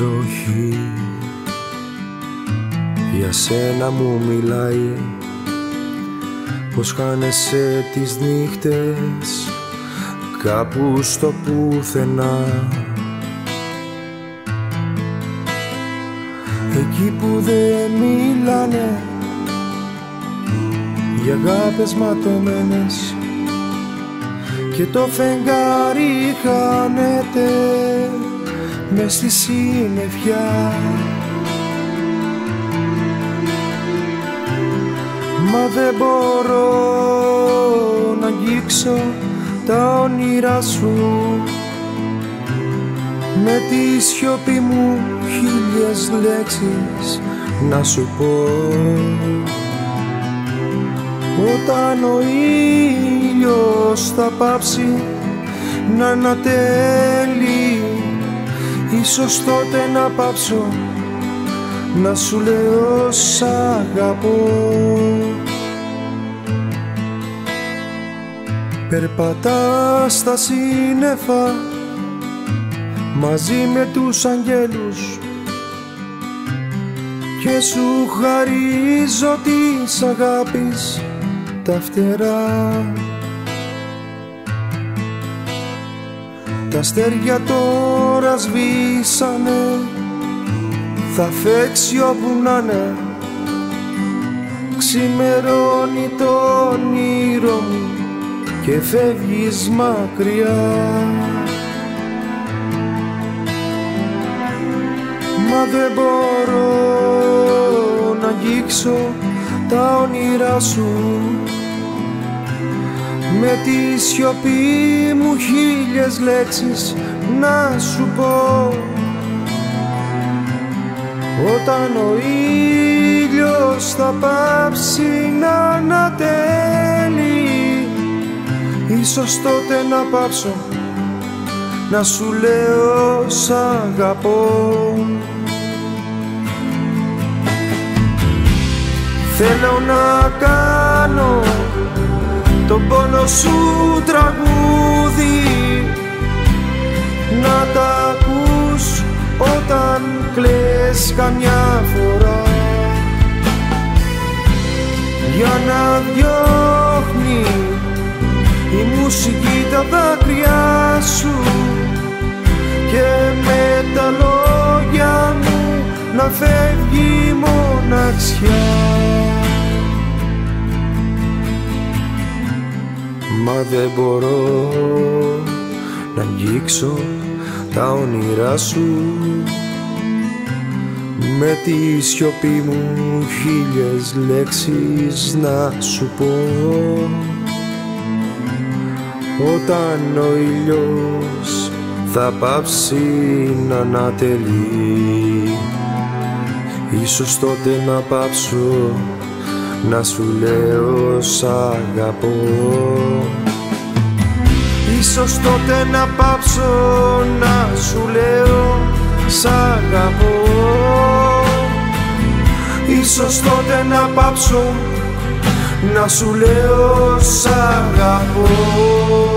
βροχή για σένα μου μιλάει, πως χάνεσαι τις νύχτες κάπου στο πουθενά, εκεί που δεν μιλάνε για αγάπες ματωμένες και το φεγγάρι χάνεται μες στη συννεφιά. Μα δεν μπορώ να αγγίξω τα όνειρά σου, με τη σιωπή μου χίλιες λέξεις να σου πω. Όταν ο ήλιος θα πάψει να ανατέλει, ίσως τότε να πάψω να σου λέω σ' αγαπώ. Περπατάς στα σύννεφα μαζί με τους αγγέλους και σου χαρίζω της αγάπης τα φτερά. Τα αστέρια τώρα σβήσανε, θα φέξει όπου να'ναι, ξημερώνει το όνειρο μου και φεύγεις μακριά. Μα δεν μπορώ να αγγίξω τα όνειρά σου, με τη σιωπή μου χίλιες λέξεις να σου πω. Όταν ο ήλιος θα πάψει να ανατέλει, ίσως τότε να πάψω να σου λέω σ' αγαπώ. Θέλω να κάνω τον πόνο σου τραγούδι, να τα ακούς όταν κλαις καμιά φορά, για να διώχνει η μουσική τα δάκρυά σου και με τα λόγια μου να φεύγει η μοναξιά. Μα δεν μπορώ να αγγίξω τα όνειρά σου, με τη σιωπή μου χίλιες λέξεις να σου πω. Όταν ο ήλιος θα πάψει να ανατελεί, ίσως τότε να πάψω να σου λέω σ' αγαπώ. Ίσως τότε να πάψω να σου λέω σ' αγαπώ. Ίσως τότε να πάψω να σου λέω σ' αγαπώ.